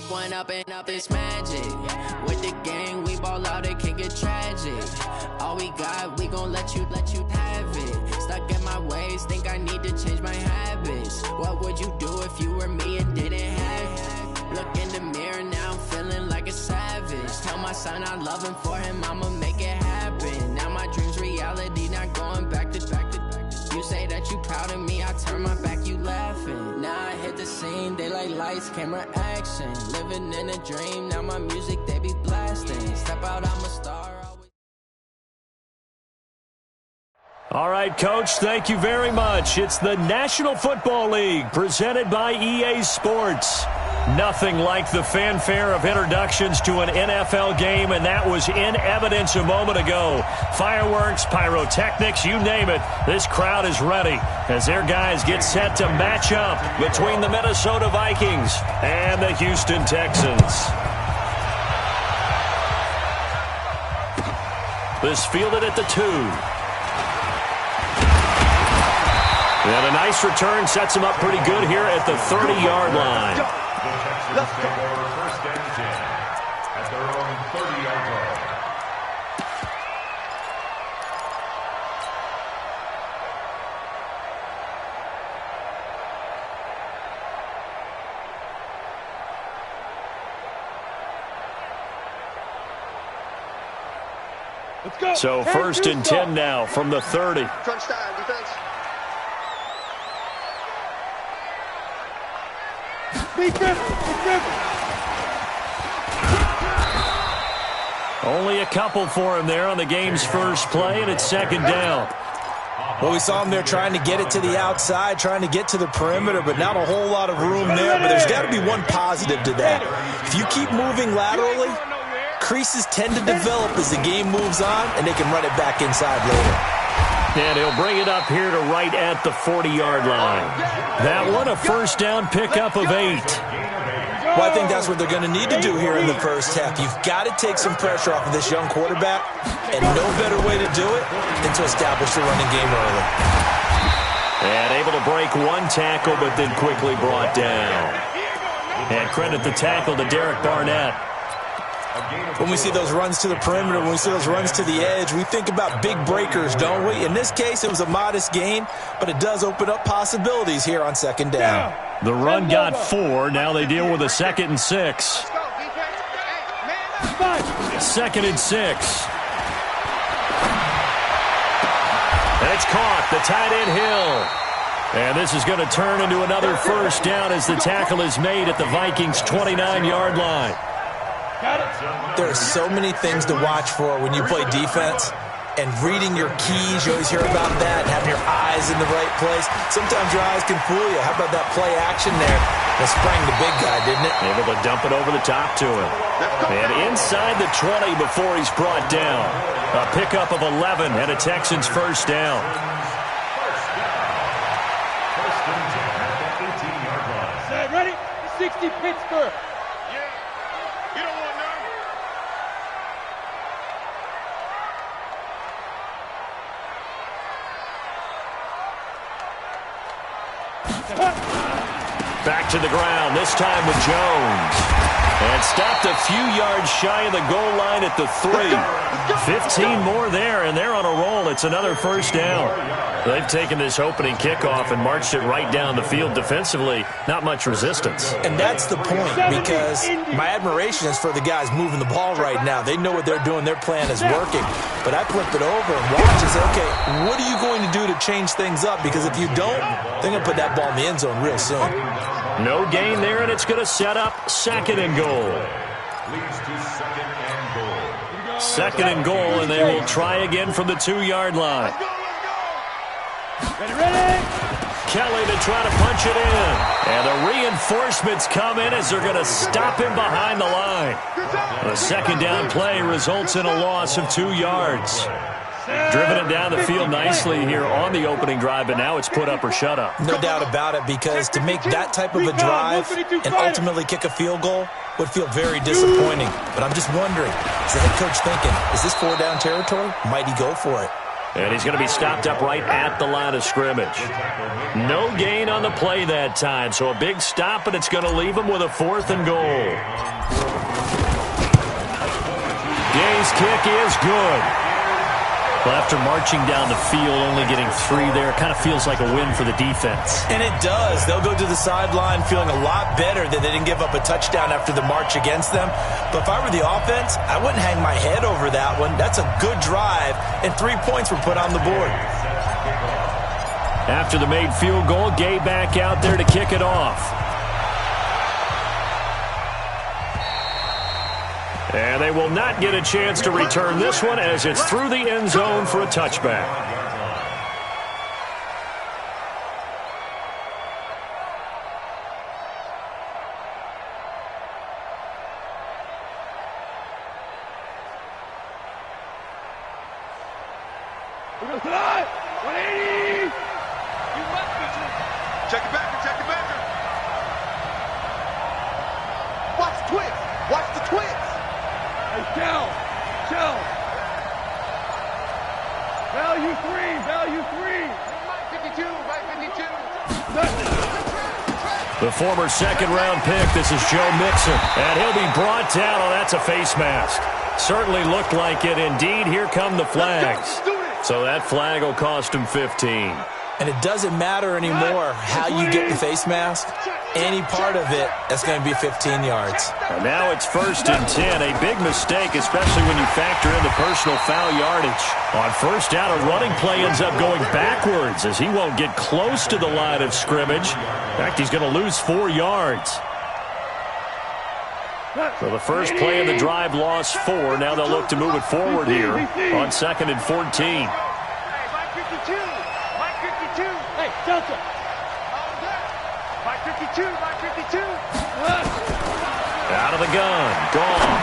One up and up is magic. With the gang, we ball out, it can get tragic. All we got, we gon' let you have it. Stuck in my ways, think I need to change my habits. What would you do if you were me and didn't have it? Look in the mirror, now I'm feeling like a savage. Tell my son I love him, for him I'ma make it happen. Now my dream's reality, not going back to. You say that you proud of me, I turn my back, you laughing. Now I hit the scene, they like lights, camera, action. Living in a dream, now my music, they be blasting. Step out, I'm a star. All right, Coach, thank you very much. It's the National Football League presented by EA Sports. Nothing like the fanfare of introductions to an NFL game, and that was in evidence a moment ago. Fireworks, pyrotechnics, you name it. This crowd is ready as their guys get set to match up between the Minnesota Vikings and the Houston Texans. This fielded at the 2. And a nice return sets him up pretty good here at the 30-yard line. Let's go. First and 10 at their own 30-yard line. Let's go. So first and 10 now from the 30. Crunch time, defense. Only a couple for him there on the game's first play, and it's second down. Well, we saw him there trying to get it to the outside, trying to get to the perimeter, but not a whole lot of room there. But there's got to be one positive to that. If you keep moving laterally, creases tend to develop as the game moves on, and they can run it back inside later. And he'll bring it up here to right at the 40-yard line. That one, a first down pickup of 8. Well, I think that's what they're going to need to do here in the first half. You've got to take some pressure off of this young quarterback, and no better way to do it than to establish the running game early. And able to break one tackle, but then quickly brought down. And credit the tackle to Derek Barnett. When we see those runs to the perimeter, when we see those runs to the edge, we think about big breakers, don't we? In this case, it was a modest gain, but it does open up possibilities here on second down. The run got 4. Now they deal with a 2nd and 6. Second and 6. And it's caught. The tight end Hill. And this is going to turn into another first down as the tackle is made at the Vikings' 29-yard line. There are so many things to watch for when you play defense, and reading your keys, you always hear about that, and having your eyes in the right place. Sometimes your eyes can fool you. How about that play action there? That sprang the big guy, didn't it? Able to dump it over the top to him. And inside the 20 before he's brought down. A pickup of 11 and a Texans first down. First and 10 at the 18-yard line. Set, ready? 60 Pittsburgh. Back to the ground, this time with Jones. And stopped a few yards shy of the goal line at the 3. 15 more there, and they're on a roll. It's another first down. They've taken this opening kickoff and marched it right down the field defensively. Not much resistance. And that's the point, because my admiration is for the guys moving the ball right now. They know what they're doing. Their plan is working. But I flip it over and watch and say, okay, what are you going to do to change things up? Because if you don't, they're going to put that ball in the end zone real soon. No gain there, and it's going to set up 2nd and goal. Leads to 2nd and goal. 2nd and goal, and they will try again from the 2-yard line. Ready? Kelly to try to punch it in. And the reinforcements come in as they're going to stop him behind the line. The second down play results in a loss of 2 yards. Driven it down the field nicely here on the opening drive, but now it's put up or shut up. No doubt about it, because to make that type of a drive and ultimately kick a field goal would feel very disappointing. But I'm just wondering, is the head coach thinking, is this 4-down territory? Might he go for it? And he's going to be stopped up right at the line of scrimmage. No gain on the play that time, so a big stop, and it's going to leave him with a 4th and goal. Gay's kick is good. Well, after marching down the field, only getting 3 there, kind of feels like a win for the defense. And it does. They'll go to the sideline feeling a lot better that they didn't give up a touchdown after the march against them. But if I were the offense, I wouldn't hang my head over that one. That's a good drive, and 3 points were put on the board. After the made field goal, Gay back out there to kick it off. And they will not get a chance to return this one as it's through the end zone for a touchback. Check it back, check it back. Watch the twist. Watch the twist. Hey, Kel. Value 3, value 3. Mike 52, Mike 52. The former second-round pick, this is Joe Mixon. And he'll be brought down. Oh, that's a face mask. Certainly looked like it. Indeed, here come the flags. So that flag will cost him 15. And it doesn't matter anymore how you get the face mask. Any part of it, that's going to be 15 yards. And now it's 1st and 10. A big mistake, especially when you factor in the personal foul yardage. On 1st down, a running play ends up going backwards as he won't get close to the line of scrimmage. In fact, he's going to lose 4 yards. So the first play of the drive lost 4. Now they'll look to move it forward here on 2nd and 14. Hey, Mike 52. Mike 52. Hey, Delta. Mike 52. Mike 52. Out of the gun. Gone.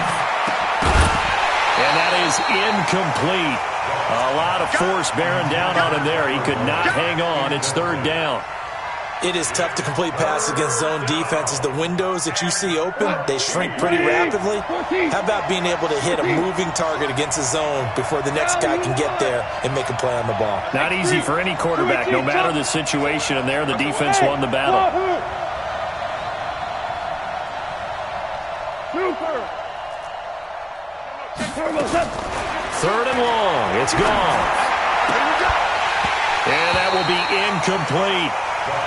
And that is incomplete. A lot of force bearing down on him there. He could not hang on. It's 3rd down. It is tough to complete passes against zone defenses. The windows that you see open, they shrink pretty rapidly. How about being able to hit a moving target against a zone before the next guy can get there and make a play on the ball? Not easy for any quarterback, no matter the situation, and there the defense won the battle. Third and long. It's gone. And that will be incomplete.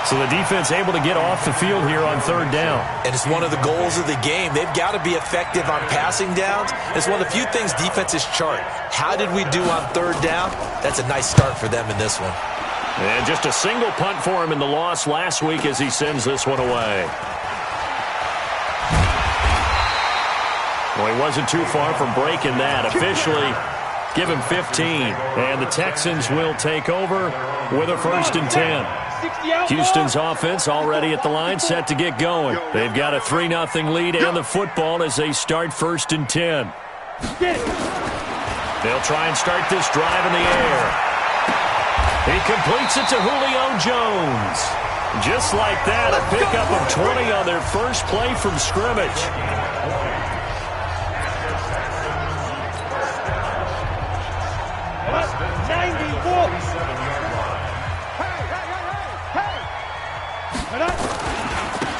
So the defense able to get off the field here on 3rd down. And it's one of the goals of the game. They've got to be effective on passing downs. It's one of the few things defenses chart. How did we do on 3rd down? That's a nice start for them in this one. And just a single punt for him in the loss last week as he sends this one away. Well, he wasn't too far from breaking that. Officially, give him 15. And the Texans will take over with a 1st and 10. Houston's offense already at the line, set to get going. They've got a 3-0 lead and the football as they start 1st and 10. They'll try and start this drive in the air. He completes it to Julio Jones. Just like that, a pickup of 20 on their first play from scrimmage.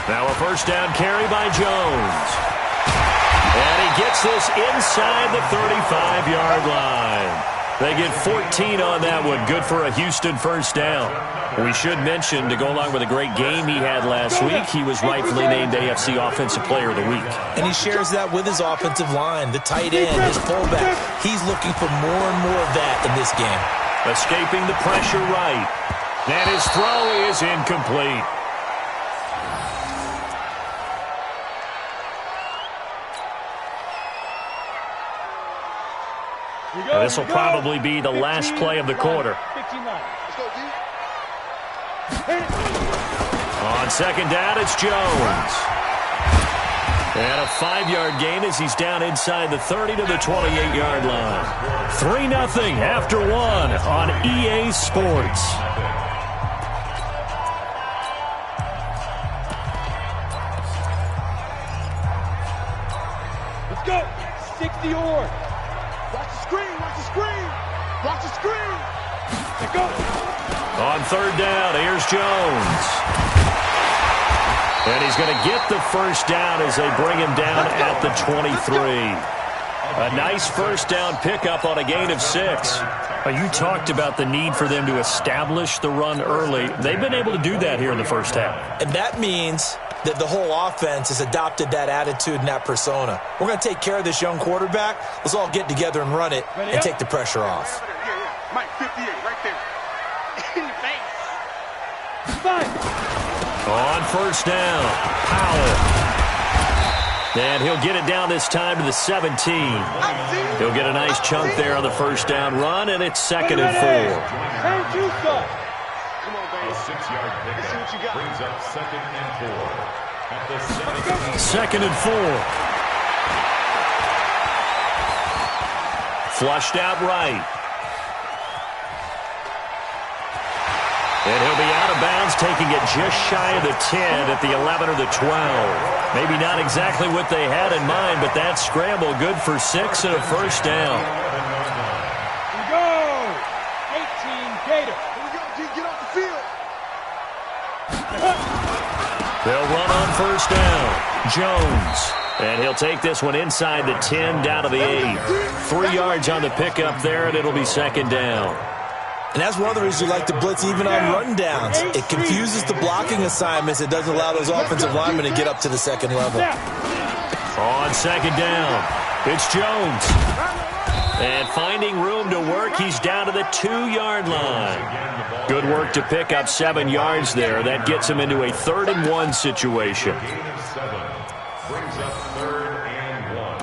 Now a 1st down carry by Jones. And he gets this inside the 35-yard line. They get 14 on that one. Good for a Houston 1st down. We should mention, to go along with a great game he had last week, he was rightfully named AFC Offensive Player of the Week. And he shares that with his offensive line, the tight end, his fullback. He's looking for more and more of that in this game. Escaping the pressure right. And his throw is incomplete. And this will probably be the last play of the quarter. On 2nd down, it's Jones. And a 5-yard gain as he's down inside the 30 to the 28-yard line. 3-0 after 1 on EA Sports. Let's go. 60 or. Watch the screen. Watch the screen. Watch the screen. On third down, here's Jones. And he's going to get the first down as they bring him down at the 23. A nice first down pickup on a gain of 6. You talked about the need for them to establish the run early. They've been able to do that here in the first half. And that means that the whole offense has adopted that attitude and that persona. We're going to take care of this young quarterback. Let's all get together and run it and take the pressure off. Mike, 58, right there. In your face. On first down, Powell. And he'll get it down this time to the 17. He'll get a nice chunk there on the first down run, and it's 2nd and 4. Thank you, sir. Come on, baby. A 6-yard pickup brings up 2nd and 4. At the 2nd and 4. Flushed out right. And he'll be out of bounds, taking it just shy of the 10 at the 11 or the 12. Maybe not exactly what they had in mind, but that scramble good for 6 and a first down. Here we go. 18 Gator. Here we go, G. Get off the field. They'll run on first down. Jones. And he'll take this one inside the 10 down to the 8. 3 yards on the pickup there, and it'll be 2nd down. And that's one of the reasons you like to blitz even on run downs. It confuses the blocking assignments. It doesn't allow those offensive linemen to get up to the second level. On 2nd down, it's Jones. And finding room to work, he's down to the 2-yard line. Good work to pick up 7 yards there. That gets him into a 3rd and 1 situation. gain of 7. Brings up 3rd and 1.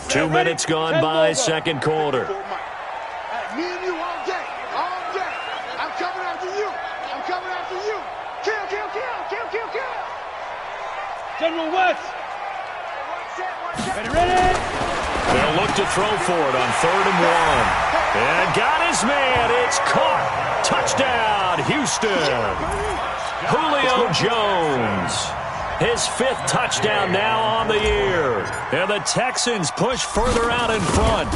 2 minutes gone by, second quarter. Me and you all day. All day. I'm coming after you. I'm coming after you. Kill, kill, kill, kill, kill, kill. General West. Ready, ready. They'll look to throw for it on 3rd and 1. And got his man. It's caught. Touchdown, Houston. Julio Jones. His 5th touchdown now on the year. And the Texans push further out in front.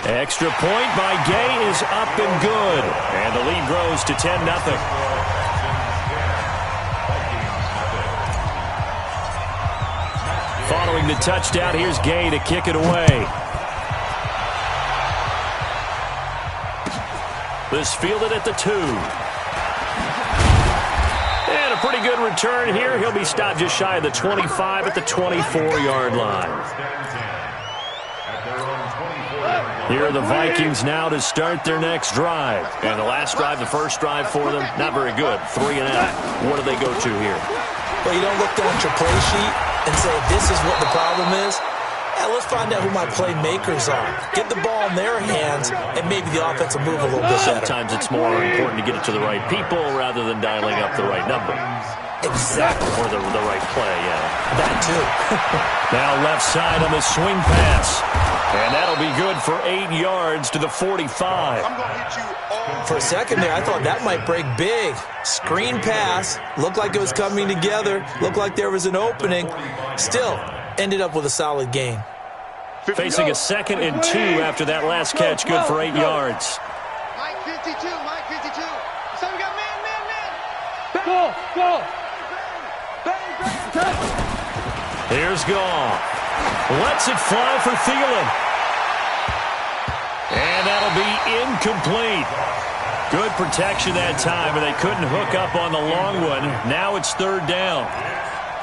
Extra point by Gay is up and good. And the lead grows to 10-0. Following the touchdown, here's Gay to kick it away. This fielded at the 2. And a pretty good return here. He'll be stopped just shy of the 25 at the 24-yard line. Here are the Vikings now to start their next drive. And the last drive, the first drive for them, not very good. 3 and out. What do they go to here? Well, you don't look down at your play sheet and say, this is what the problem is. Yeah, let's find out who my playmakers are. Get the ball in their hands, and maybe the offense will move a little bit better. Sometimes it's more important to get it to the right people rather than dialing up the right number. Exactly. Or the right play, yeah. That too. Now left side on the swing pass. And that'll be good for 8 yards to the 45. I'm going to hit you all. For a second there, I thought that might break big. Screen pass. Looked like it was coming together. Looked like there was an opening. Still, ended up with a solid gain. Facing a 2nd and 2 after that last catch. Good for 8 yards. Mike 52, Mike 52. So we got man. Go. Here's Goff. Lets it fly for Thielen. And that'll be incomplete. Good protection that time, but they couldn't hook up on the long one. Now it's 3rd down.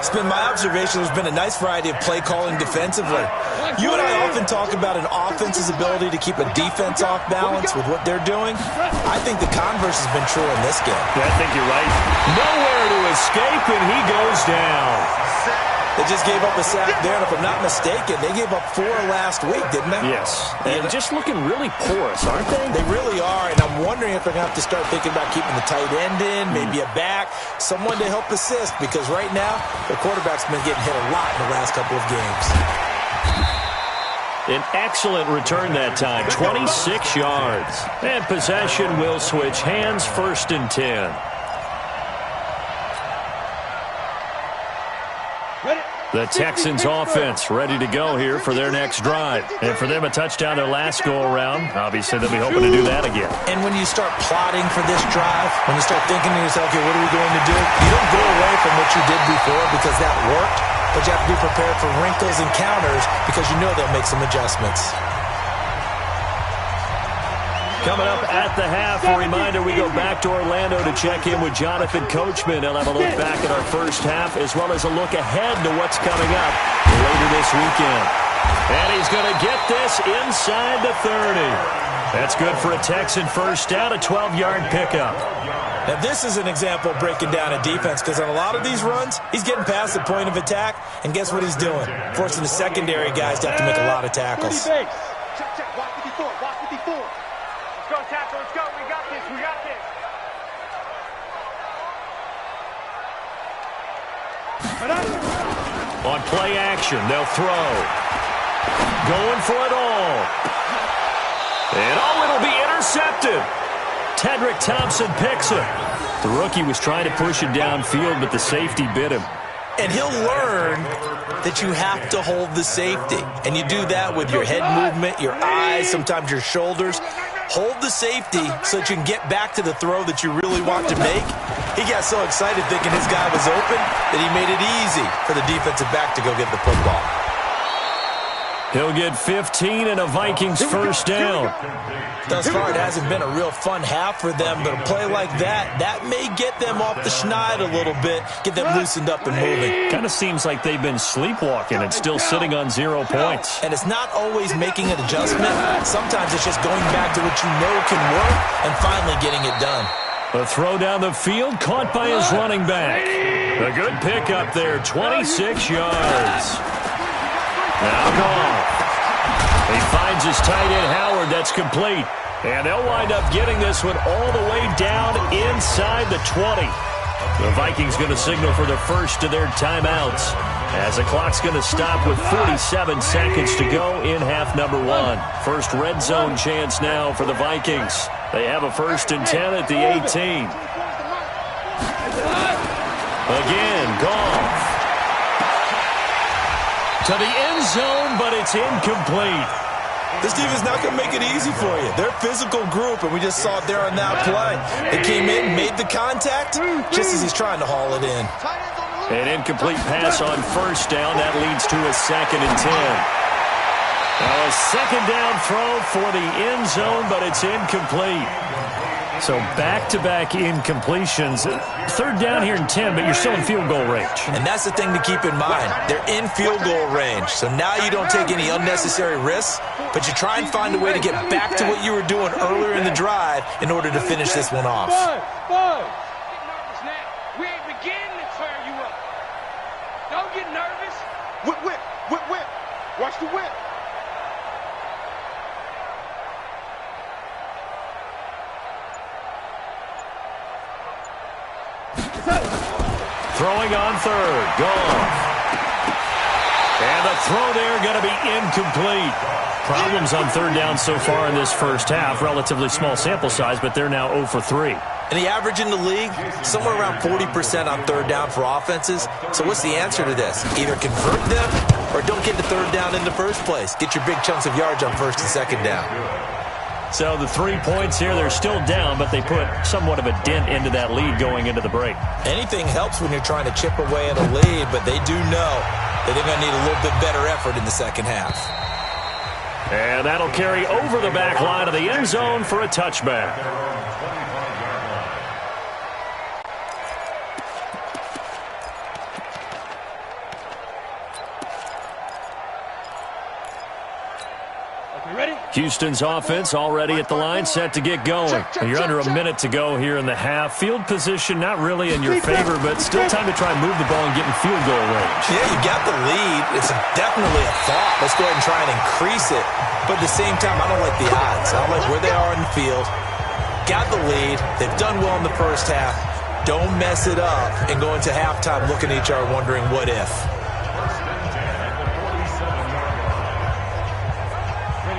It's been my observation there's been a nice variety of play calling defensively. You and I often talk about an offense's ability to keep a defense off balance with what they're doing. I think the converse has been true in this game. I think you're right. Nowhere to escape, and he goes down. They just gave up a sack there, and if I'm not mistaken, they gave up 4 last week, didn't they? Yes. And just looking really porous, aren't they? They really are, and I'm wondering if they're going to have to start thinking about keeping the tight end in, maybe a back, someone to help assist, because right now, their quarterback's been getting hit a lot in the last couple of games. An excellent return that time, 26 yards. And possession will switch hands, 1st and 10. Ready? The Texans offense ready to go here for their next drive. And for them, a touchdown their last go-around. Obviously, they'll be hoping to do that again. And when you start plotting for this drive, when you start thinking to yourself, okay, what are we going to do? You don't go away from what you did before because that worked, but you have to be prepared for wrinkles and counters because you know they'll make some adjustments. Coming up at the half, a reminder, we go back to Orlando to check in with Jonathan Coachman. He'll have a look back at our first half as well as a look ahead to what's coming up later this weekend. And he's going to get this inside the 30. That's good for a Texan first down, a 12-yard pickup. Now, this is an example of breaking down a defense because on a lot of these runs, he's getting past the point of attack, and guess what he's doing? Forcing the secondary guys to have to make a lot of tackles. Check, check. Watch 54. Watch 54. Let's go, tackle. Let's go. We got this. We got this. On play action, they'll throw. Going for it all. And it'll be intercepted. Tedrick Thompson picks it. The rookie was trying to push it downfield, but the safety bit him. And he'll learn that you have to hold the safety. And you do that with your head movement, your eyes, sometimes your shoulders. Hold the safety so that you can get back to the throw that you really want to make. He got so excited thinking his guy was open that he made it easy for the defensive back to go get the football. He'll get 15 and a Vikings first down. Thus far, it hasn't been a real fun half for them, but a play like that may get them off the schneid a little bit, get them loosened up and moving. Kind of seems like they've been sleepwalking and still sitting on 0 points. And it's not always making an adjustment. Sometimes it's just going back to what you know can work and finally getting it done. A throw down the field, caught by his running back. A good pickup there, 26 yards. Now Goff. He finds his tight end, Howard. That's complete. And they'll wind up getting this one all the way down inside the 20. The Vikings going to signal for the first of their timeouts as the clock's going to stop with 47 seconds to go in half number 1. First red zone chance now for the Vikings. They have a 1st and 10 at the 18. Again, Goff. To the end zone, but it's incomplete. This defense is not going to make it easy for you. They're a physical group, and we just saw it there on that play. They came in, made the contact, just as he's trying to haul it in. An incomplete pass on first down. That leads to a 2nd and 10. Now a 2nd down throw for the end zone, but it's incomplete. So back-to-back incompletions. 3rd down here in 10, but you're still in field goal range. And that's the thing to keep in mind. They're in field goal range. So now you don't take any unnecessary risks, but you try and find a way to get back to what you were doing earlier in the drive in order to finish this one off. We ain't beginning to tear you up. Don't get nervous. Whip, whip, whip, whip. Watch the whip. Throwing on 3rd. Goff. And the throw there going to be incomplete. Problems on 3rd down so far in this first half. Relatively small sample size, but they're now 0 for 3. And the average in the league, somewhere around 40% on 3rd down for offenses. So what's the answer to this? Either convert them or don't get to 3rd down in the first place. Get your big chunks of yards on 1st and 2nd down. So the 3 points here, they're still down, but they put somewhat of a dent into that lead going into the break. Anything helps when you're trying to chip away at a lead, but they do know that they're going to need a little bit better effort in the second half. And that'll carry over the back line of the end zone for a touchback. Houston's offense already at the line, set to get going. You're under a minute to go here in the half. Field position not really in your favor, but still time to try and move the ball and get in field goal range. Yeah, you got the lead. It's definitely a thought. Let's go ahead and try and increase it. But at the same time, I don't like the odds. I don't like where they are in the field. Got the lead. They've done well in the first half. Don't mess it up and go into halftime looking at each other wondering what if.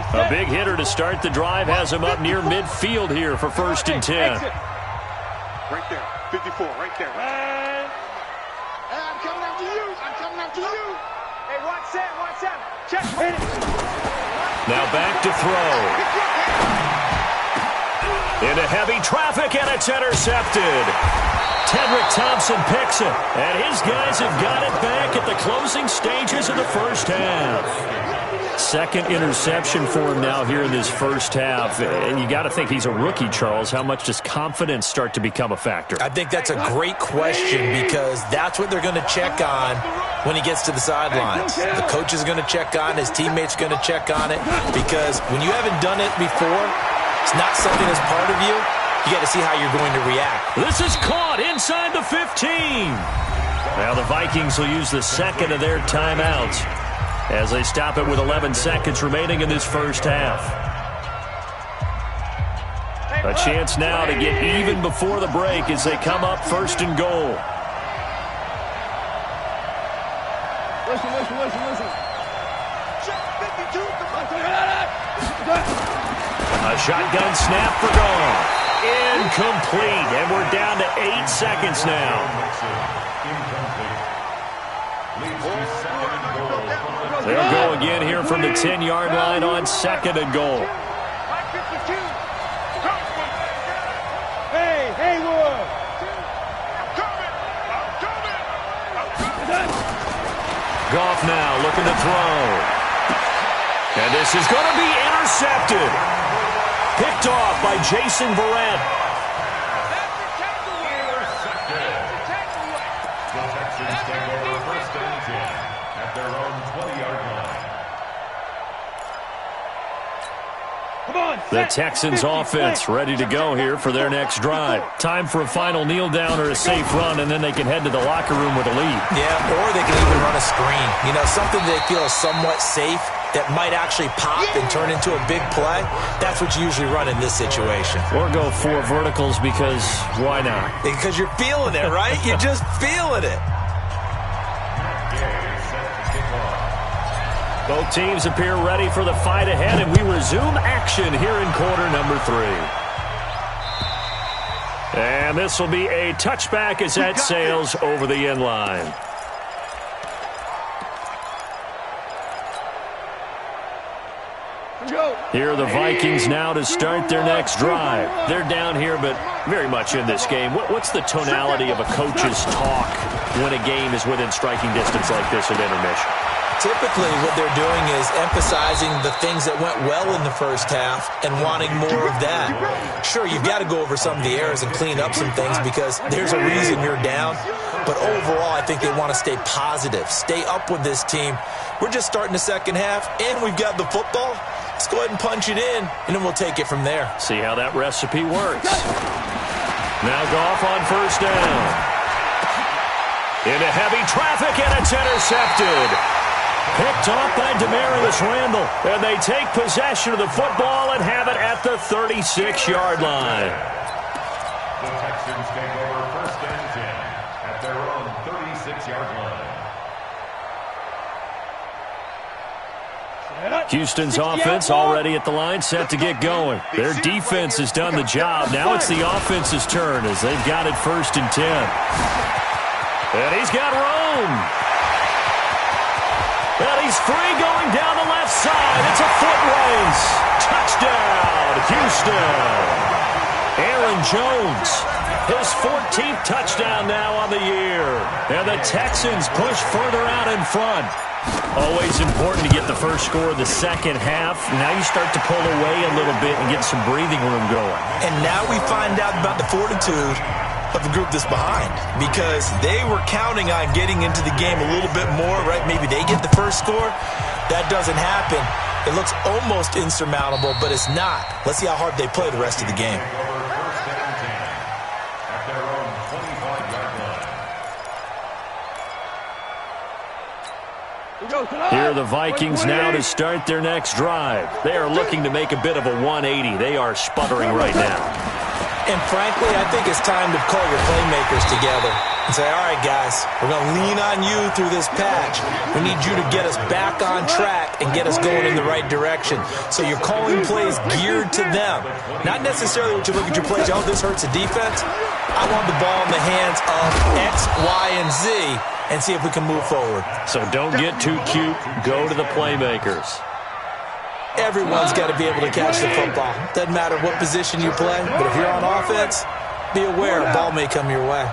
A big hitter to start the drive has him up near midfield here for 1st and 10. Right there, 54, right there. I'm coming after you. I'm coming after you. Hey, watch Sam. Check, hit it. Now back to throw. Into heavy traffic, and it's intercepted. Tedrick Thompson picks it, and his guys have got it back at the closing stages of the first half. Second interception for him now here in this first half. And you got to think he's a rookie, Charles. How much does confidence start to become a factor? I think that's a great question because that's what they're going to check on when he gets to the sidelines. The coach is going to check on, his teammates are going to check on it, because when you haven't done it before, it's not something that's part of you. You got to see how you're going to react. This is caught inside the 15. Now the Vikings will use the second of their timeouts as they stop it with 11 seconds remaining in this first half. A chance now to get even before the break as they come up first and goal. Listen. Check 52, A shotgun snap for goal. Incomplete, and we're down to 8 seconds now. They'll go again here from the 10-yard line on second and goal. Hey, Haywood! Goff now looking to throw. And this is going to be intercepted. Picked off by Jason Verrett. The Texans take over first and 10 at their own 20-yard line. The Texans offense ready to go here for their next drive. Time for a final kneel down or a safe run, and then they can head to the locker room with a lead. Yeah, or they can even run a screen. You know, something they feel is somewhat safe that might actually pop and turn into a big play. That's what you usually run in this situation. Or go 4 verticals because why not? Because you're feeling it, right? You're just feeling it. Both teams appear ready for the fight ahead, and we resume action here in quarter number 3. And this will be a touchback as that sails over the end line. Here are the Vikings now to start their next drive. They're down here, but very much in this game. What's the tonality of a coach's talk when a game is within striking distance like this at intermission? Typically, what they're doing is emphasizing the things that went well in the first half and wanting more of that. Sure, you've got to go over some of the errors and clean up some things because there's a reason you're down. But overall, I think they want to stay positive, stay up with this team. We're just starting the second half, and we've got the football. Let's go ahead and punch it in, and then we'll take it from there. See how that recipe works. Now Goff on first down. Into heavy traffic, and it's intercepted. Picked off by Demarius Randall, and they take possession of the football and have it at the 36-yard line. The Texans take over first and 10 at their own 36-yard line. Houston's offense already at the line, set to get going. Their defense has done the job. Now it's the offense's turn as they've got it first and 10. And he's got room. And he's free going down the left side. It's a foot race. Touchdown, Houston. Aaron Jones, his 14th touchdown now on the year. And the Texans push further out in front. Always important to get the first score of the second half. Now you start to pull away a little bit and get some breathing room going. And now we find out about the fortitude of the group that's behind, because they were counting on getting into the game a little bit more, right? Maybe they get the first score. That doesn't happen. It looks almost insurmountable, but it's not. Let's see how hard they play the rest of the game. Here are the Vikings now to start their next drive. They are looking to make a bit of a 180. They are sputtering right now. And frankly, I think it's time to call your playmakers together and say, all right, guys, we're going to lean on you through this patch. We need you to get us back on track and get us going in the right direction. So you're calling plays geared to them. Not necessarily what you look at your plays, oh, this hurts the defense. I want the ball in the hands of X, Y, and Z and see if we can move forward. So don't get too cute. Go to the playmakers. Everyone's got to be able to catch the football. Doesn't matter what position you play, but if you're on offense, be aware a ball may come your way.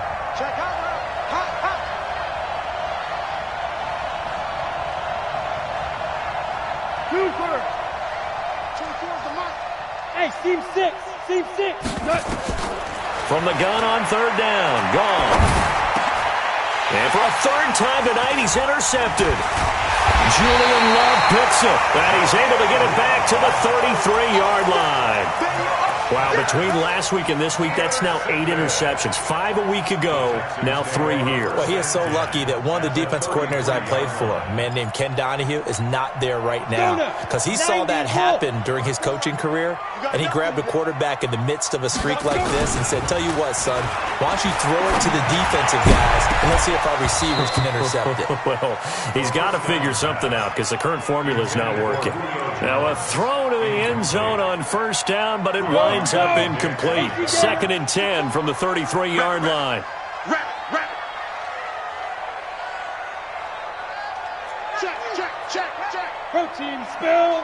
Hey, seam six. From the gun on third down, gone. And for a third time tonight, he's intercepted. Julian Love picks it, and he's able to get it back to the 33-yard line. Wow, between last week and this week, that's now 8 interceptions. 5 a week ago, now 3 here. Well, he is so lucky that one of the defense coordinators I played for, a man named Ken Donahue, is not there right now. Because he saw that happen during his coaching career, and he grabbed a quarterback in the midst of a streak like this and said, tell you what, son, why don't you throw it to the defensive guys, and let's see if our receivers can intercept it. Well, he's got to figure something out because the current formula is not working. Now a throw to the end zone on first down, but it winds up incomplete. 2nd and 10 from the 33-yard line. Check. Protein spill.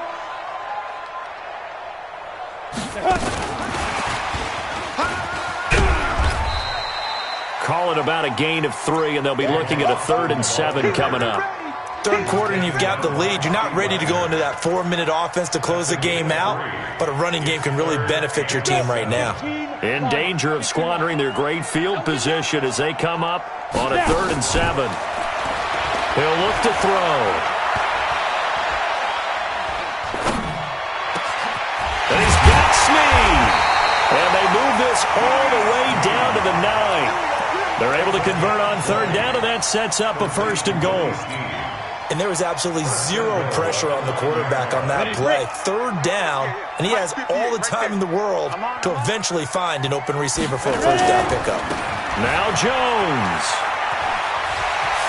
Call it about a gain of 3, and they'll be looking at a 3rd and 7 coming up. Third quarter and you've got the lead. You're not ready to go into that 4-minute offense to close the game out, but a running game can really benefit your team right now. In danger of squandering their great field position as they come up on a 3rd and 7. He'll look to throw. And he's got Snead. And they move this all the way down to the 9. They're able to convert on third down, and that sets up a 1st and goal. And there was absolutely zero pressure on the quarterback on that play. 3rd down, and he has all the time in the world to eventually find an open receiver for a 1st down pickup. Now Jones.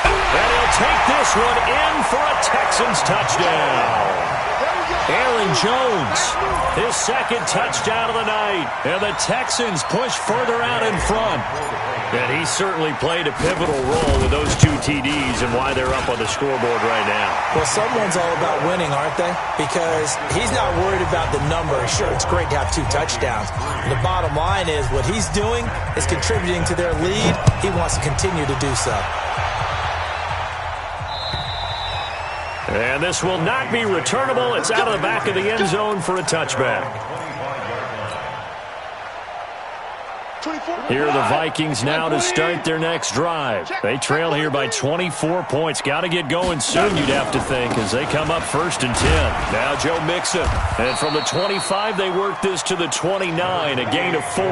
And he'll take this one in for a Texans touchdown. Aaron Jones, his 2nd touchdown of the night. And the Texans push further out in front. And he certainly played a pivotal role with those 2 TDs and why they're up on the scoreboard right now. Well, someone's all about winning, aren't they? Because he's not worried about the number. Sure, it's great to have 2 touchdowns. The bottom line is what he's doing is contributing to their lead. He wants to continue to do so. And this will not be returnable. It's out of the back of the end zone for a touchback. Here are the Vikings now to start their next drive. They trail here by 24 points. Got to get going soon, you'd have to think, as they come up 1st and 10. Now Joe Mixon. And from the 25, they work this to the 29, a gain of 4.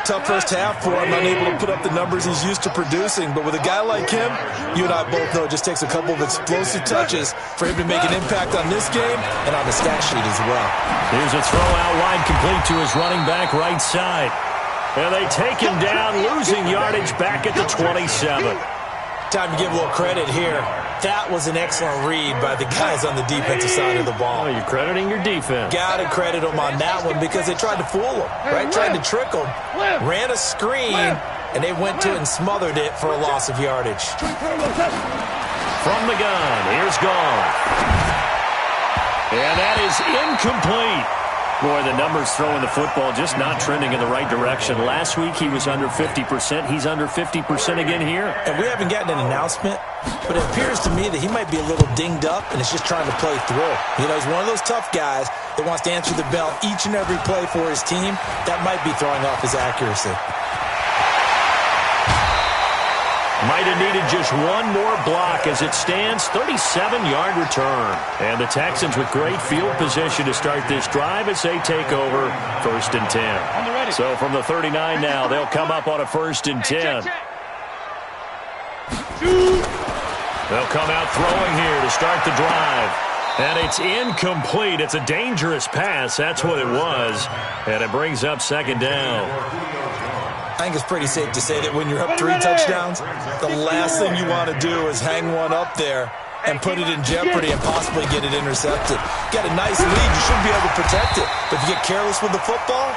Tough first half for him, unable to put up the numbers he's used to producing. But with a guy like him, you and I both know it just takes a couple of explosive touches for him to make an impact on this game and on the stat sheet as well. Here's a throw out wide, complete to his running back right side. And they take him down, losing yardage back at the 27. Time to give a little credit here. That was an excellent read by the guys on the defensive side of the ball. Oh, you're crediting your defense. Got to credit them on that one because they tried to fool him, right? Tried to trick him. Ran a screen, and they went to it and smothered it for a loss of yardage. From the gun, here's Gone. And that is incomplete. Boy, the numbers throwing the football just not trending in the right direction. Last week he was under 50%. He's under 50% again here. And we haven't gotten an announcement, but it appears to me that he might be a little dinged up and is just trying to play through. You know, he's one of those tough guys that wants to answer the bell each and every play for his team. That might be throwing off his accuracy. Might have needed just one more block as it stands, 37-yard return. And the Texans with great field position to start this drive as they take over 1st and 10. So from the 39 now, they'll come up on a 1st and 10. They'll come out throwing here to start the drive. And it's incomplete. It's a dangerous pass. That's what it was. And it brings up 2nd down. I think it's pretty safe to say that when you're up 3 touchdowns, the last thing you want to do is hang one up there and put it in jeopardy and possibly get it intercepted. Got a nice lead. You should be able to protect it. But if you get careless with the football,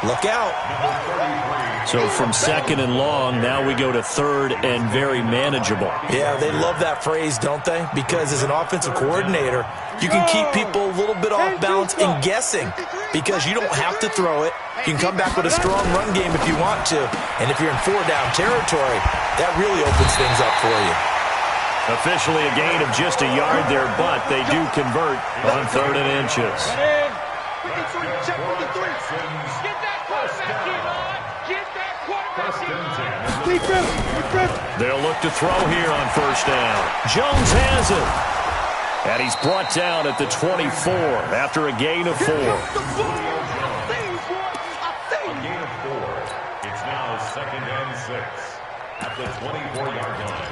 look out. So from second and long, now we go to third and very manageable. Yeah, they love that phrase, don't they? Because as an offensive coordinator, you can keep people a little bit off balance and guessing because you don't have to throw it. You can come back with a strong run game if you want to. And if you're in 4-down territory, that really opens things up for you. Officially a gain of just a yard there, but they do convert on 3rd and inches. They'll look to throw here on 1st down. Jones has it. And he's brought down at the 24 after a gain of 4. A gain of 4. It's now 2nd and 6 at the 24-yard line.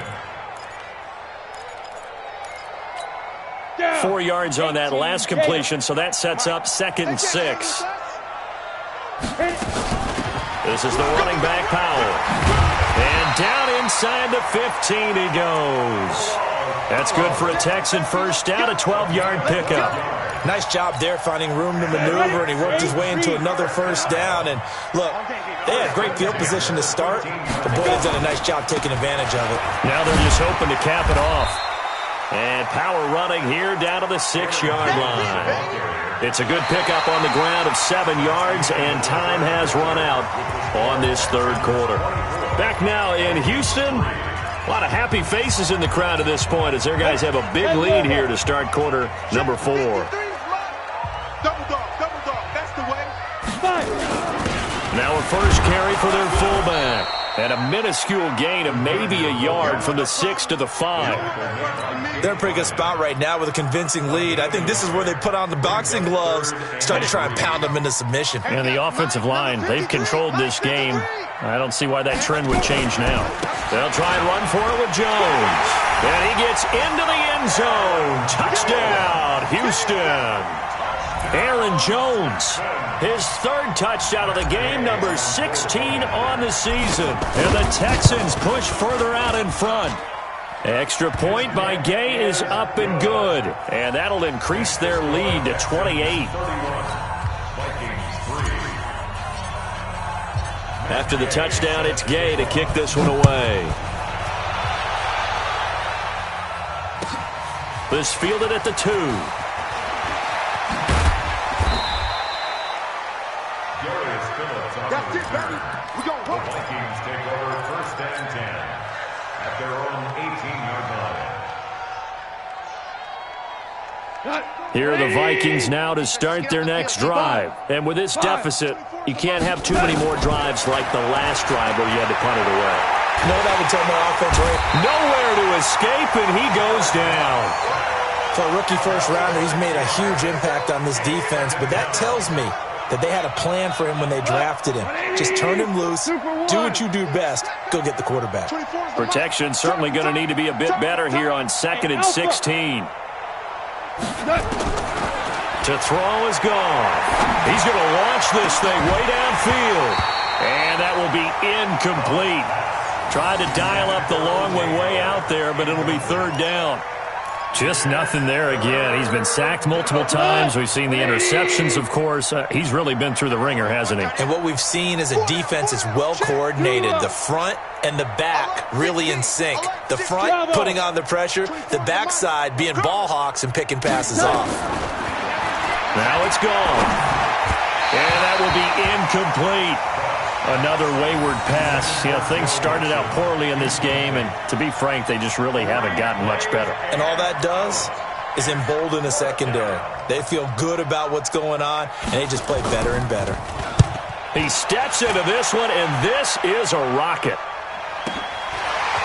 4 yards on that last completion, so that sets up 2nd and 6. This is the running back, Powell. And down inside the 15 he goes. That's good for a Texan 1st down, a 12-yard pickup. Nice job there finding room to maneuver, and he worked his way into another 1st down. And look, they had great field position to start, but boy, they've done a nice job taking advantage of it. Now they're just hoping to cap it off. And Power running here down to the 6-yard line. It's a good pickup on the ground of 7 yards, and time has run out on this 3rd quarter. Back now in Houston. A lot of happy faces in the crowd at this point as their guys have a big lead here to start quarter number 4. Double dog, that's the way. Now a first carry for their fullback. And a minuscule gain of maybe a yard from the 6 to the 5. They're in a pretty good spot right now with a convincing lead. I think this is where they put on the boxing gloves, start to try and pound them into submission. And the offensive line, they've controlled this game. I don't see why that trend would change now. They'll try and run for it with Jones. And he gets into the end zone. Touchdown, Houston. Aaron Jones, his 3rd touchdown of the game, number 16 on the season. And the Texans push further out in front. Extra point by Gay is up and good. And that'll increase their lead to 28. After the touchdown, it's Gay to kick this one away. This fielded at the 2. That's it, baby. We gonna The Vikings take over 1st and 10 at their own 18-yard line. Here are the Vikings now to start their next drive. And with this deficit, you can't have too many more drives like the last drive where you had to punt it away. No, that would tell my offense, right? Nowhere to escape, and he goes down. For a rookie 1st rounder, he's made a huge impact on this defense, but that tells me that they had a plan for him when they drafted him. Just turn him loose, do what you do best, go get the quarterback. Protection certainly going to need to be a bit better here on 2nd and 16. To throw is gone. He's going to launch this thing way downfield. And that will be incomplete. Tried to dial up the long one way out there, but it'll be 3rd down. Just nothing there again. He's been sacked multiple times. We've seen the interceptions, of course. He's really been through the ringer, hasn't he? And what we've seen is a defense that's well coordinated. The front and the back really in sync. The front putting on the pressure, the backside being ball hawks and picking passes off. Now it's gone. And that will be incomplete. Another wayward pass. You know, things started out poorly in this game, and to be frank, they just really haven't gotten much better. And all that does is embolden the secondary. They feel good about what's going on, and they just play better and better. He steps into this one, and this is a rocket.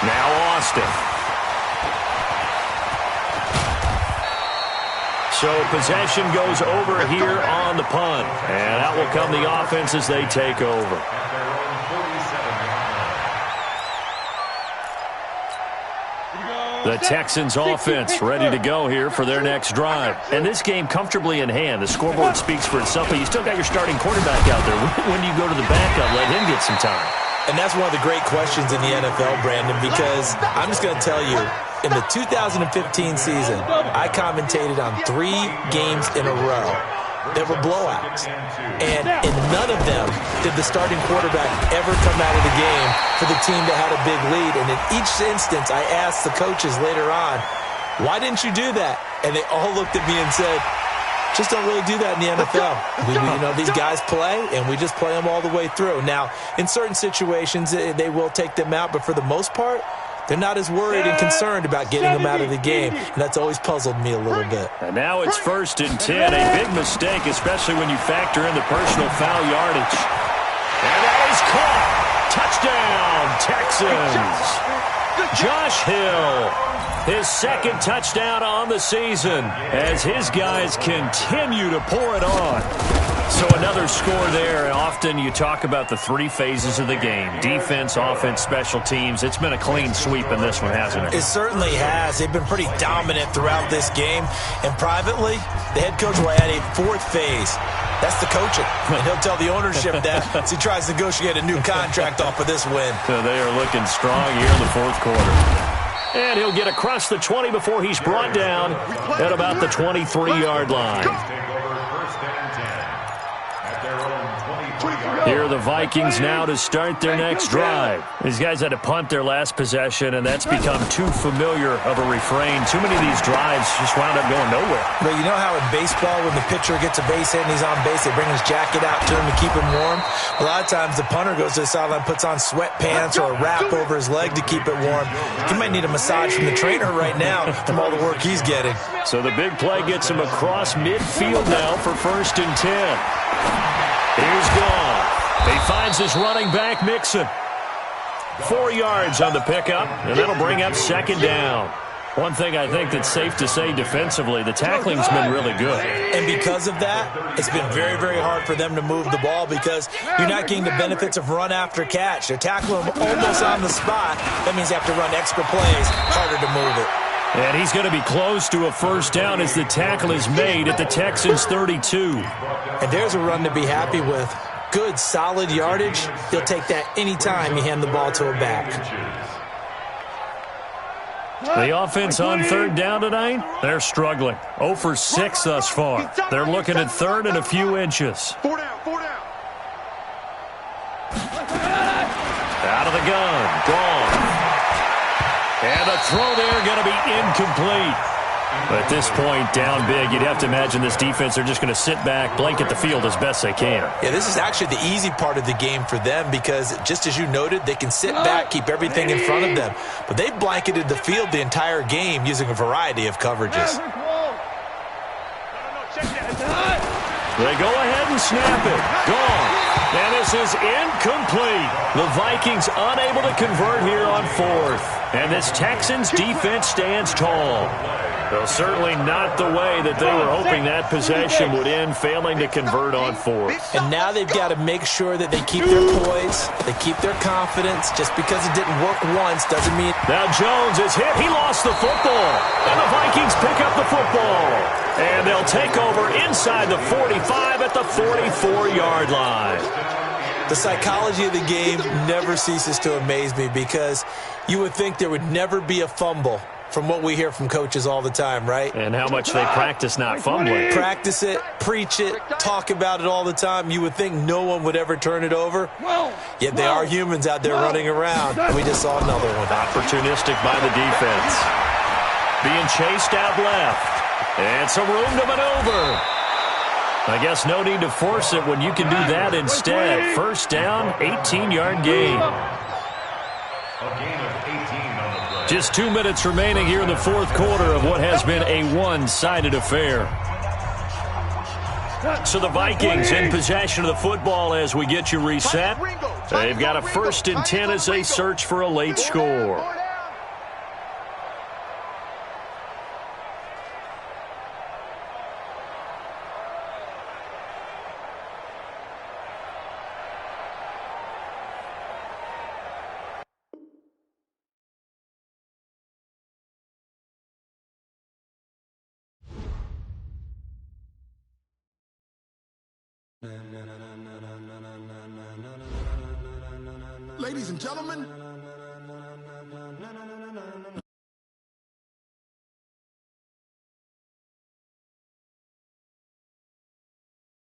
Now Austin. So possession goes over here on the punt. And out will come the offense as they take over. The Texans offense ready to go here for their next drive. And this game comfortably in hand. The scoreboard speaks for itself, but you still got your starting quarterback out there. When do you go to the backup? Let him get some time. And that's one of the great questions in the NFL, Brandon, because I'm just going to tell you, In the 2015 season, I commentated on 3 games in a row that were blowouts. And in none of them did the starting quarterback ever come out of the game for the team that had a big lead. And in each instance, I asked the coaches later on, why didn't you do that? And they all looked at me and said, just don't really do that in the NFL. These guys play, and we just play them all the way through. Now, in certain situations, they will take them out, but for the most part, they're not as worried and concerned about getting them out of the game, and that's always puzzled me a little bit. And now it's 1st and 10, a big mistake, especially when you factor in the personal foul yardage. And that is caught. Touchdown, Texans. Josh Hill, his 2nd touchdown on the season as his guys continue to pour it on. So another score there. Often you talk about the 3 phases of the game: defense, offense, special teams. It's been a clean sweep in this one, hasn't it? It certainly has. They've been pretty dominant throughout this game. And privately, the head coach will add a 4th phase. That's the coaching. And he'll tell the ownership that as he tries to negotiate a new contract off of this win. So they are looking strong here in the 4th quarter. And he'll get across the 20 before he's brought down at about the 23-yard line. Here are the Vikings now to start their next drive. These guys had to punt their last possession, and that's become too familiar of a refrain. Too many of these drives just wound up going nowhere. But you know how in baseball, when the pitcher gets a base hit and he's on base, they bring his jacket out to him to keep him warm? A lot of times the punter goes to the sideline, puts on sweatpants or a wrap over his leg to keep it warm. He might need a massage from the trainer right now from all the work he's getting. So the big play gets him across midfield now for 1st and 10. Here's gone. He finds his running back, Mixon. 4 yards on the pickup, and that'll bring up 2nd down. One thing I think that's safe to say defensively, the tackling's been really good. And because of that, it's been very, very hard for them to move the ball because you're not getting the benefits of run after catch. They're tackling them almost on the spot. That means you have to run extra plays, harder to move it. And he's going to be close to a 1st down as the tackle is made at the Texans' 32. And there's a run to be happy with. Good, solid yardage. You'll take that anytime you hand the ball to a back. The offense on 3rd down tonight, they're struggling. 0 for 6 thus far. They're looking at 3rd and a few inches. 4 down, 4 down. Out of the gun, gone. And the throw there going to be incomplete. But at this point, down big, you'd have to imagine this defense, they're just going to sit back, blanket the field as best they can. Yeah, this is actually the easy part of the game for them because, just as you noted, they can sit back, keep everything in front of them. But they've blanketed the field the entire game using a variety of coverages. They go ahead and snap it. Gone. And this is incomplete. The Vikings unable to convert here on 4th. And this Texans defense stands tall. Well, certainly not the way that they were hoping that possession would end, failing to convert on 4th. And now they've got to make sure that they keep their poise, they keep their confidence. Just because it didn't work once doesn't mean... Now Jones is hit. He lost the football. And the Vikings pick up the football. And they'll take over inside the 45 at the 44-yard line. The psychology of the game never ceases to amaze me because you would think there would never be a fumble from what we hear from coaches all the time, right? And how much they practice not fumbling. Practice it, preach it, talk about it all the time. You would think no one would ever turn it over. Yet they are humans out there running around. We just saw another one. Opportunistic by the defense. Being chased out left. And some room to maneuver. I guess no need to force it when you can do that instead. 1st down, 18-yard gain. Just 2 minutes remaining here in the 4th quarter of what has been a one-sided affair. So the Vikings in possession of the football as we get you reset. They've got a 1st and 10 as they search for a late score. Ladies and gentlemen,